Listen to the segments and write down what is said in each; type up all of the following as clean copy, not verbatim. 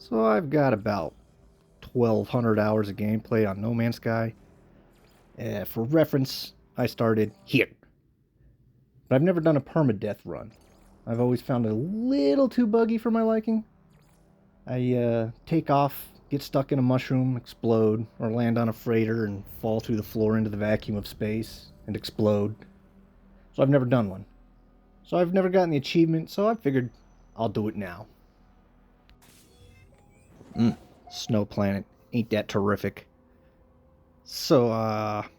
So I've got about 1,200 hours of gameplay on No Man's Sky. For reference, I started here. But I've never done a permadeath run. I've always found it a little too buggy for my liking. I take off, get stuck in a mushroom, explode, or land on a freighter and fall through the floor into the vacuum of space and explode. So I've never done one. So I've never gotten the achievement, so I figured I'll do it now. Snow planet. Ain't that terrific? So, about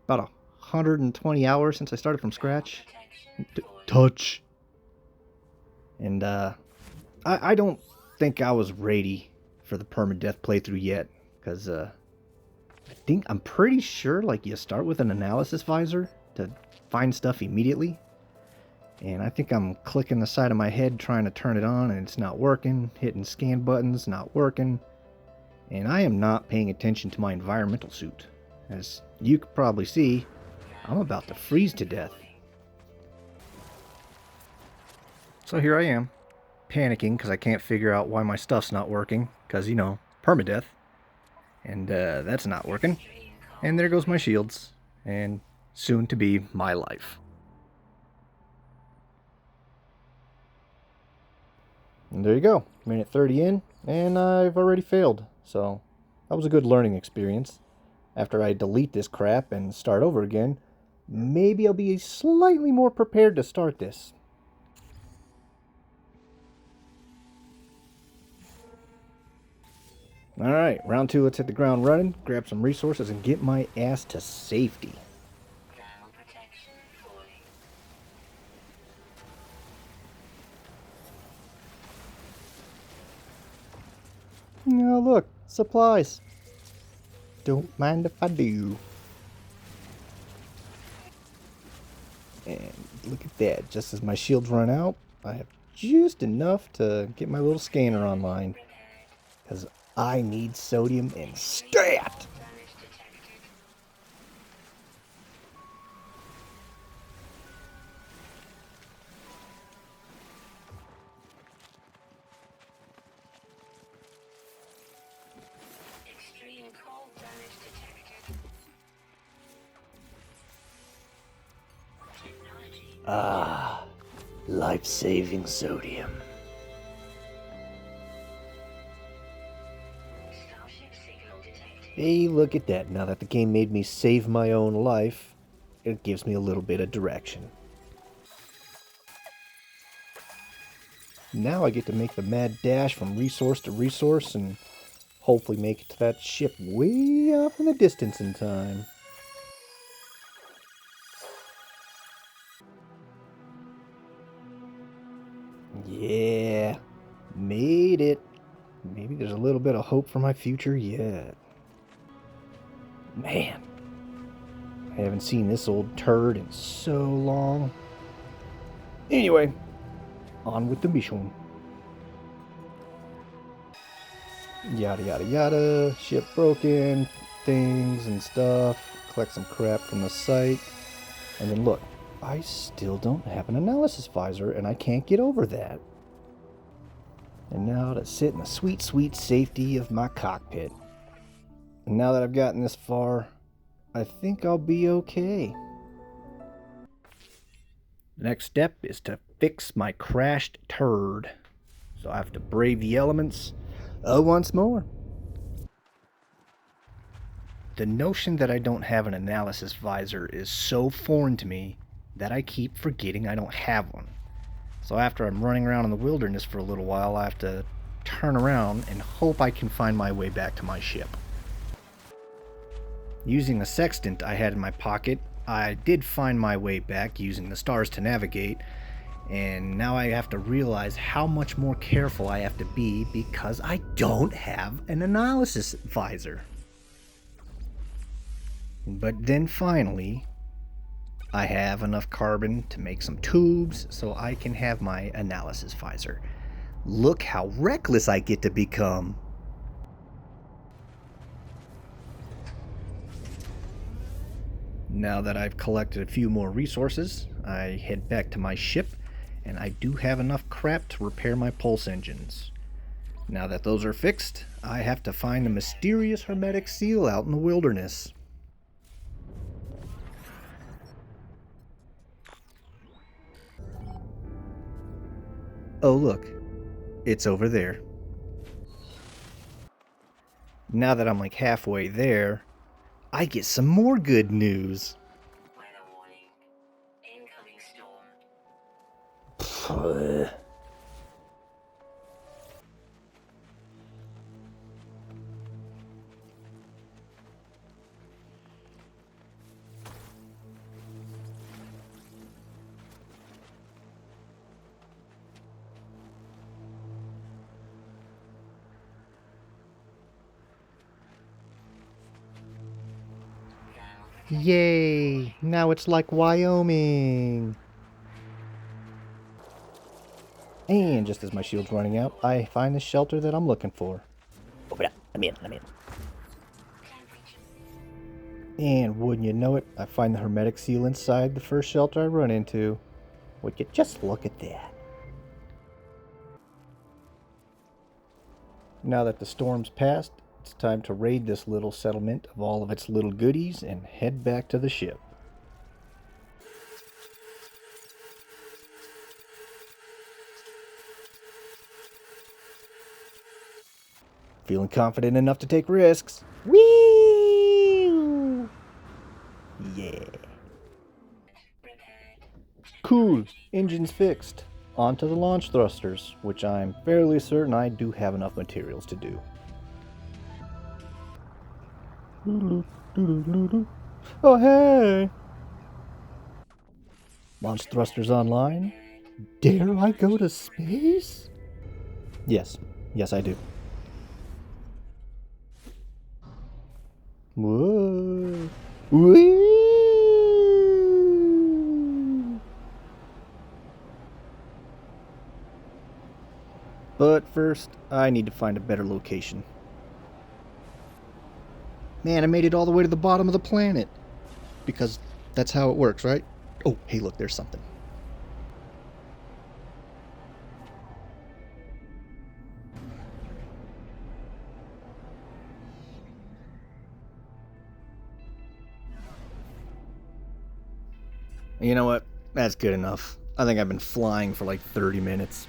120 hours since I started from scratch. Touch. And, I don't think I was ready for the permadeath playthrough yet. Because, I'm pretty sure, like, you start with an analysis visor to find stuff immediately. And I think I'm clicking the side of my head trying to turn it on and it's not working. Hitting scan buttons, not working. And I am not paying attention to my environmental suit. As you could probably see, I'm about to freeze to death. So here I am, panicking because I can't figure out why my stuff's not working. Because, you know, permadeath. And that's not working. And there goes my shields. And soon to be my life. And there you go, minute 30 in, and I've already failed. So, that was a good learning experience. After I delete this crap and start over again, maybe I'll be slightly more prepared to start this. Alright, round 2, let's hit the ground running, grab some resources, and get my ass to safety. Oh, look, supplies. Don't mind if I do. And look at that, just as my shields run out, I have just enough to get my little scanner online. Because I need sodium and stat! Ah, life-saving sodium. Hey, look at that. Now that the game made me save my own life, it gives me a little bit of direction. Now I get to make the mad dash from resource to resource and hopefully make it to that ship way off in the distance in time. Yeah, made it. Maybe there's a little bit of hope for my future yet. Man, I haven't seen this old turd in so long. Anyway, on with the mission. Yada yada yada, ship broken, things and stuff. Collect some crap from the site. And then look, I still don't have an analysis visor and I can't get over that. And now to sit in the sweet, sweet safety of my cockpit. And now that I've gotten this far, I think I'll be okay. The next step is to fix my crashed turd. So I have to brave the elements once more. The notion that I don't have an analysis visor is so foreign to me that I keep forgetting I don't have one. So after I'm running around in the wilderness for a little while, I have to turn around and hope I can find my way back to my ship. Using a sextant I had in my pocket, I did find my way back using the stars to navigate, and now I have to realize how much more careful I have to be because I don't have an analysis visor. But then finally, I have enough carbon to make some tubes so I can have my analysis visor. Look how reckless I get to become. Now that I've collected a few more resources, I head back to my ship, and I do have enough crap to repair my pulse engines. Now that those are fixed, I have to find a mysterious hermetic seal out in the wilderness. Oh look, it's over there. Now that I'm like halfway there, I get some more good news. Weather warning. Incoming storm. Yay! Now it's like Wyoming! And just as my shield's running out, I find the shelter that I'm looking for. Open up. Let me in. And wouldn't you know it, I find the hermetic seal inside the first shelter I run into. Would you just look at that? Now that the storm's passed, it's time to raid this little settlement of all of its little goodies and head back to the ship. Feeling confident enough to take risks. Whee! Yeah. Cool. Engines fixed. On to the launch thrusters, which I'm fairly certain I do have enough materials to do. Oh, hey! Launch thrusters online? Dare I go to space? Yes, I do. Whoa! Whee! But first, I need to find a better location. Man, I made it all the way to the bottom of the planet. Because that's how it works, right? Oh, hey, look, there's something. You know what? That's good enough. I think I've been flying for like 30 minutes.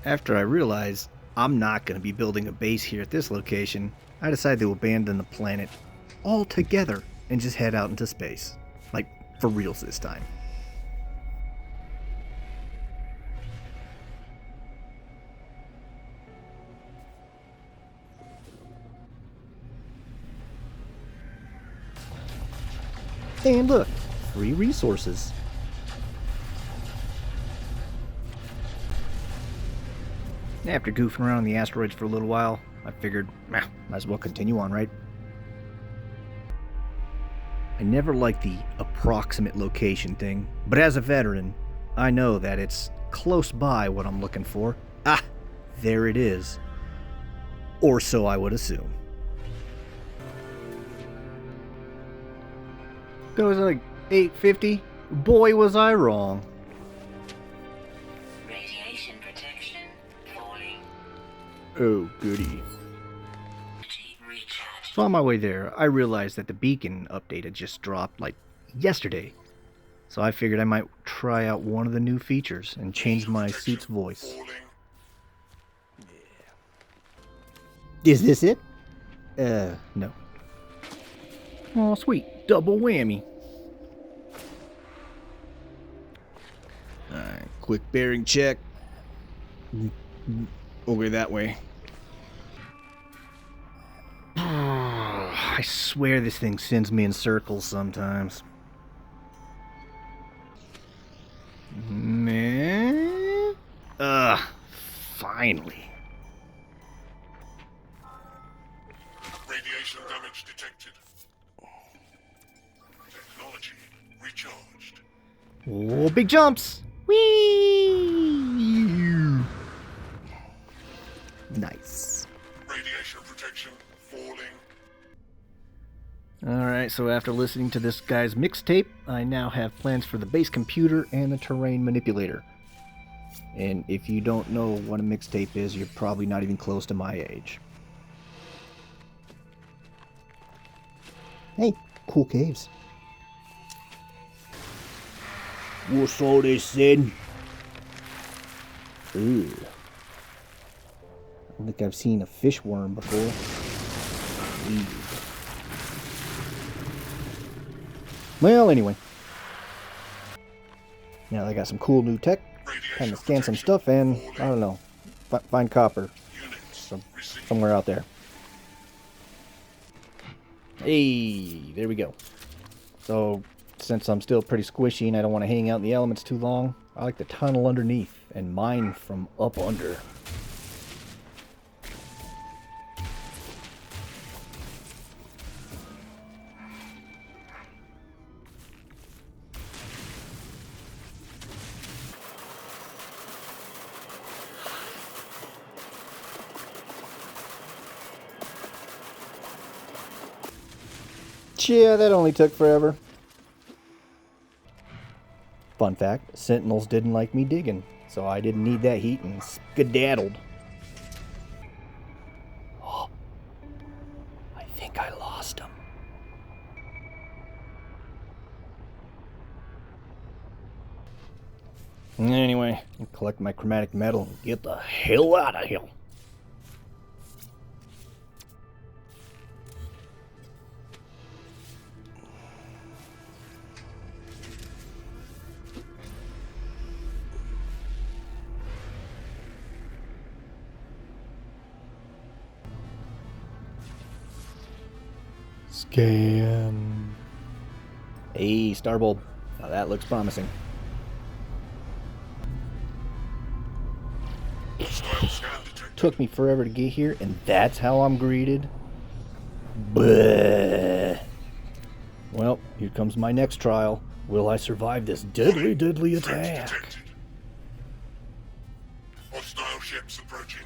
After I realized I'm not going to be building a base here at this location, I decided to abandon the planet altogether and just head out into space. Like, for reals this time. And look, free resources. After goofing around the asteroids for a little while, I figured, might as well continue on, right? I never liked the approximate location thing, but as a veteran, I know that it's close by what I'm looking for. Ah, there it is. Or so I would assume. Goes like 850. Boy, was I wrong. Radiation protection falling. Oh, goody. Recharge. So on my way there, I realized that the beacon update had just dropped, like, yesterday. So I figured I might try out one of the new features and change my suit's voice. Yeah. Is this it? No. Oh, sweet. Double whammy. Alright, quick bearing check. Okay, that way. I swear this thing sends me in circles sometimes. Man. Finally. Radiation damage detected. Technology recharged. Oh, big jumps! Whee! Nice. Radiation protection falling. Alright, so after listening to this guy's mixtape, I now have plans for the base computer and the terrain manipulator. And if you don't know what a mixtape is, you're probably not even close to my age. Hey, cool caves. What's all this then? Ooh. I don't think I've seen a fish worm before. Ew. Well, anyway. Now I got some cool new tech. Time to scan some stuff and, I don't know, find copper. Somewhere out there. Hey, there we go. So, since I'm still pretty squishy and I don't want to hang out in the elements too long, I like to tunnel underneath and mine from up under. Yeah, that only took forever. Fun fact, sentinels didn't like me digging, so I didn't need that heat and skedaddled. Oh, I think I lost him. Anyway, I'll collect my chromatic metal and get the hell out of here. Scan. Hey, Starbulb. Now that looks promising. Took me forever to get here, and that's how I'm greeted? Bleh. Well, here comes my next trial. Will I survive this deadly, deadly attack? Hostile ships approaching.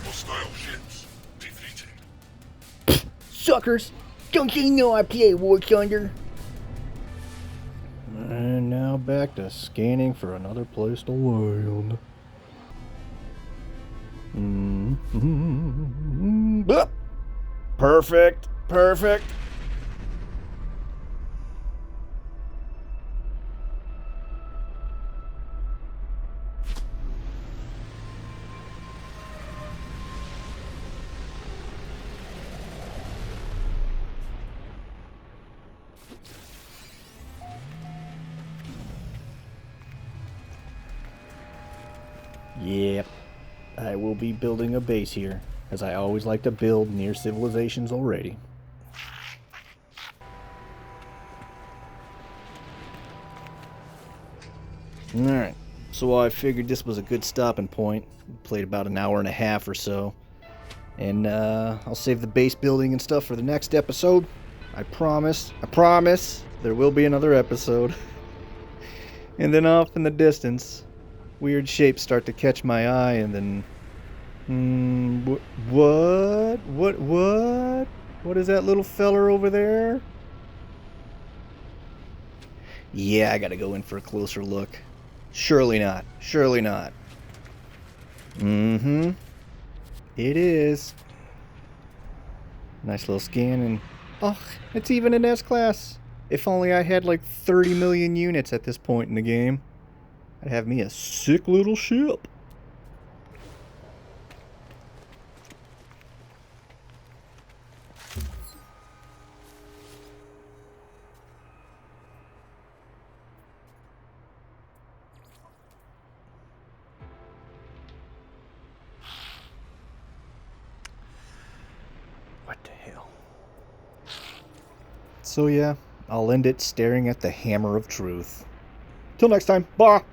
Hostile ships defeated. Suckers! Don't you know I play War Thunder? And now back to scanning for another place to land. Perfect! Perfect! Yep, I will be building a base here, as I always like to build near civilizations already. Alright, so I figured this was a good stopping point. Played about an hour and a half or so. And I'll save the base building and stuff for the next episode. I promise, there will be another episode. And then off in the distance, weird shapes start to catch my eye, and then... What? What is that little feller over there? Yeah, I gotta go in for a closer look. Surely not. It is. Nice little scan, and oh, it's even an S-Class. If only I had like 30 million units at this point in the game. I'd have me a sick little ship. What the hell? So yeah, I'll end it staring at the hammer of truth. Till next time, bye!